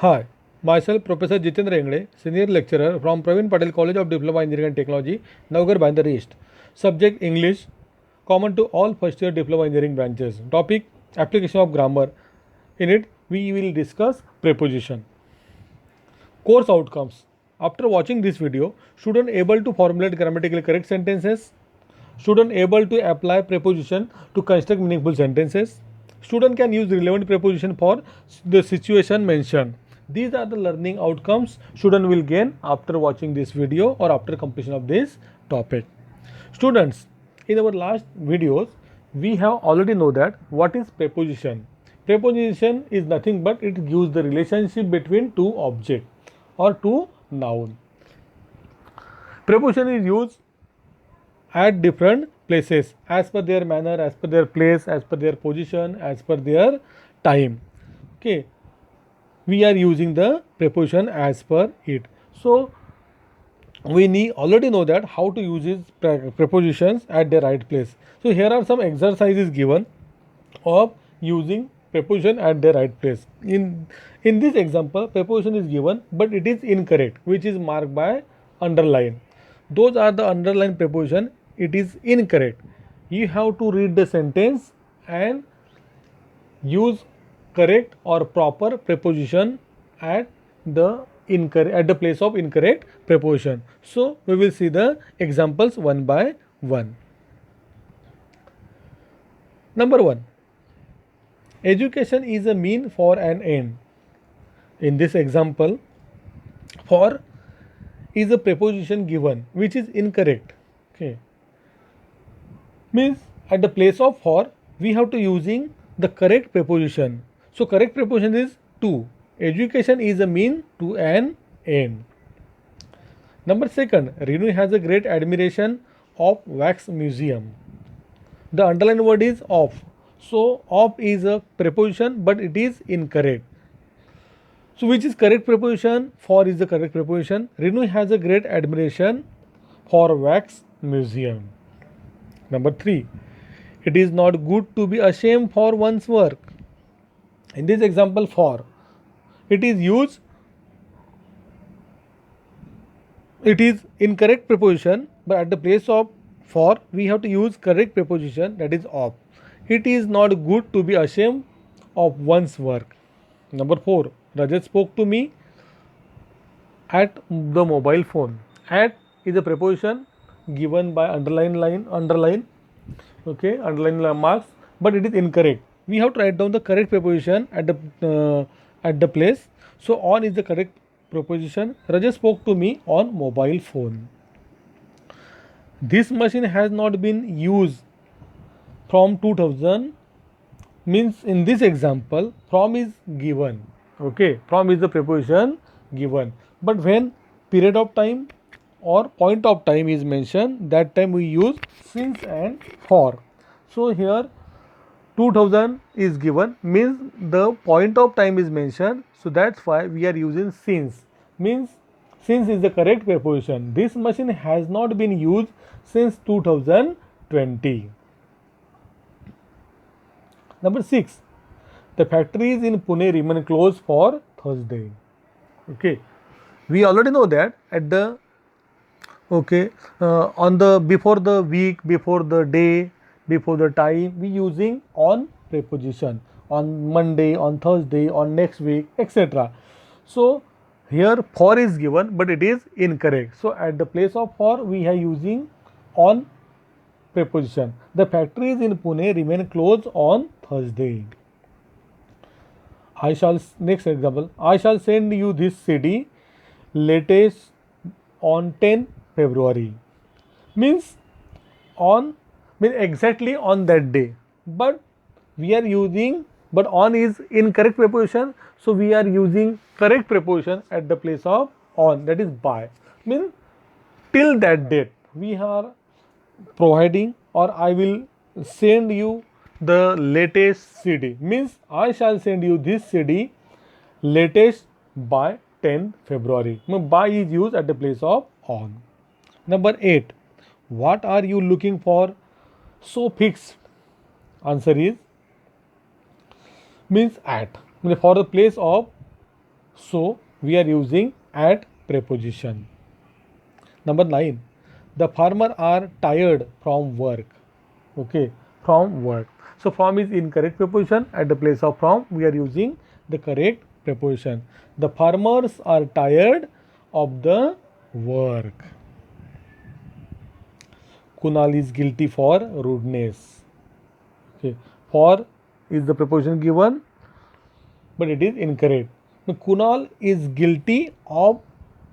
Hi, myself Professor Jitendra Engde, Senior Lecturer from Praveen Patel College of Diploma Engineering and Technology, Navgar Bandar East. Subject English, common to all first year Diploma Engineering branches. Topic Application of Grammar. In it, we will discuss preposition. Course outcomes. After watching this video, student able to formulate grammatically correct sentences, student able to apply preposition to construct meaningful sentences, student can use relevant preposition for the situation mentioned. These are the learning outcomes student will gain after watching this video or after completion of this topic. Students, in our last videos, we have already know that what is preposition. Preposition is nothing but it gives the relationship between two objects or two noun. Preposition is used at different places as per their manner, as per their place, as per their position, as per their time. Okay, we are using the preposition as per it. So we already know that how to use these prepositions at the right place. So here are some exercises given of using preposition at the right place. In this example, preposition is given but it is incorrect, which is marked by underline. Those are the underlined preposition. It is incorrect. You have to read the sentence and use correct or proper preposition at the place of incorrect preposition. So we will see the examples one by one. Number 1, education is a mean for an end. In this example, for is a preposition given which is incorrect. Okay, means at the place of for we have to using the correct preposition. So correct preposition is to. Education is a mean to an end. Number 2, Renu has a great admiration of wax museum. The underlined word is of. So of is a preposition but it is incorrect. So which is correct preposition? For is the correct preposition. Renu has a great admiration for wax museum. Number 3, it is not good to be ashamed for one's work. In this example, for it is used, it is incorrect preposition, but at the place of for we have to use correct preposition, that is of. It is not good to be ashamed of one's work. Number 4, Rajat spoke to me at the mobile phone. At is a preposition given by underline, okay, underline marks, but it is incorrect. We have to write down the correct preposition at the place. So on is the correct preposition. Rajat spoke to me on mobile phone. This machine has not been used from 2000. Means in this example, from is given. Okay, from is the preposition given. But when period of time or point of time is mentioned, that time we use since and for. So here 2000 is given, means the point of time is mentioned. So that's why we are using since. Means since is the correct preposition. This machine has not been used since 2020. Number 6, the factories in Pune remain closed for Thursday. Okay, we already know that at the on the before the week, before the day, before the time, we using on preposition on Monday, on Thursday, on next week, etc. So here for is given, but it is incorrect. So at the place of for we are using on preposition. The factories in Pune remain closed on Thursday. Next example, I shall send you this CD latest on 10 February. Means on, means exactly on that day. But we are using, but on is incorrect preposition. So we are using correct preposition at the place of on, that is by. Means till that date we are providing, or I will send you the latest CD. Means I shall send you this CD latest by 10 February. By is used at the place of on. Number 8, what are you looking for? So fixed. Answer is means at. For the place of So we are using at preposition. Number 9. The farmer are tired from work. Okay, from work. So from is incorrect preposition. At the place of from we are using the correct preposition. The farmers are tired of the work. Kunal is guilty for rudeness. Okay, for is the preposition given, but it is incorrect. Now, Kunal is guilty of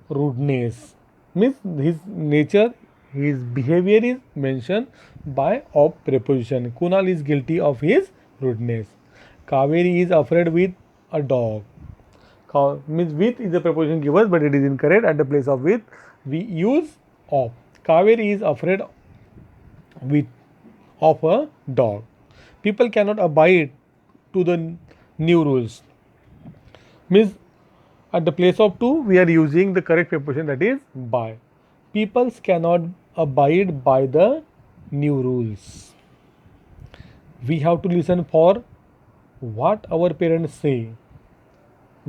rudeness. Means his nature, his behavior is mentioned by of preposition. Kunal is guilty of his rudeness. Kaveri is afraid with a dog. Means with is the preposition given, but it is incorrect. At the place of with, we use of. Kaveri is afraid with of a dog. People cannot abide to the new rules. Means at the place of to we are using the correct preposition, that is by. Peoples cannot abide by the new rules. We have to listen for what our parents say.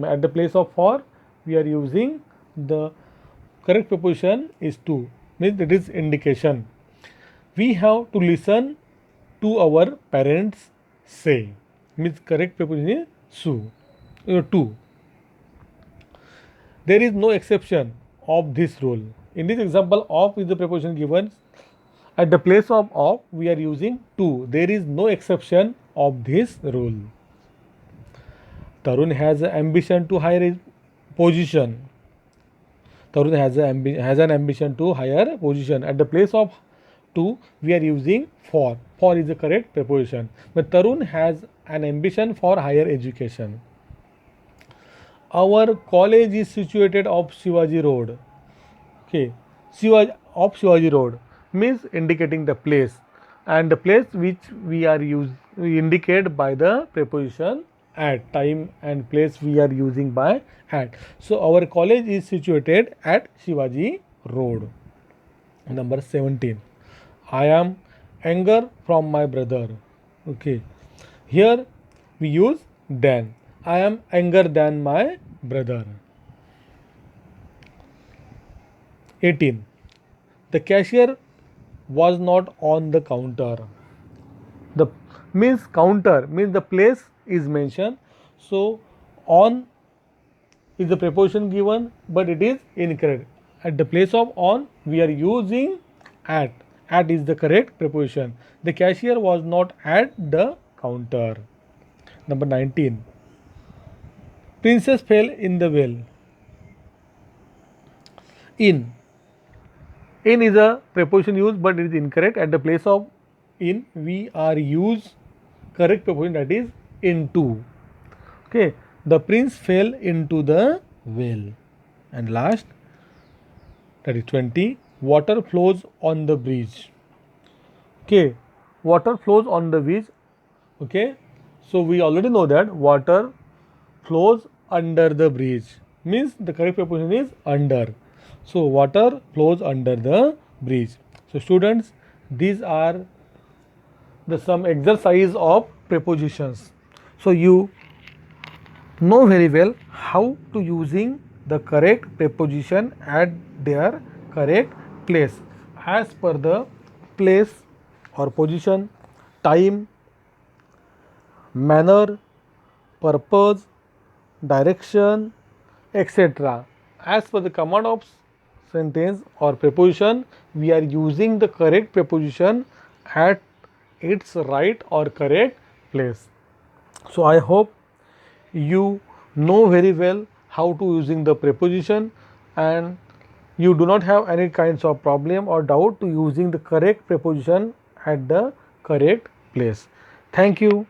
At the place of for we are using the correct preposition is to, means that is indication. We have to listen to our parents say, means correct preposition is su, to. There is no exception of this rule. In this example, of is the preposition given. At the place of we are using to. There is no exception of this rule. Tarun has an ambition to higher position. Tarun has an ambition to higher position. At the place of to we are using for. For is the correct preposition. But Tarun has an ambition for higher education. Our college is situated off Shivaji Road. Okay, off Shivaji Road means indicating the place, and the place which we indicate by the preposition at. Time and place we are using by at. So our college is situated at Shivaji Road. Number 17. I am anger from my brother. Okay, here we use than. I am anger than my brother. 18. The cashier was not on the counter. The means counter means the place is mentioned. So on is the preposition given, but it is incorrect. At the place of on we are using at. At is the correct preposition. The cashier was not at the counter. Number 19. Princess fell in the well. In. In is a preposition used, but it is incorrect. At the place of in we are use correct preposition, that is into. Okay. The prince fell into the well. And last, that is 20. Water flows on the bridge. Okay. Water flows on the bridge. Okay. So we already know that water flows under the bridge, means the correct preposition is under. So water flows under the bridge. So students, these are the some exercise of prepositions. So you know very well how to using the correct preposition at their correct place as per the place or position, time, manner, purpose, direction, etc. As per the command of sentence or preposition, we are using the correct preposition at its right or correct place. So I hope you know very well how to using the preposition, and you do not have any kinds of problem or doubt to using the correct preposition at the correct place. Thank you.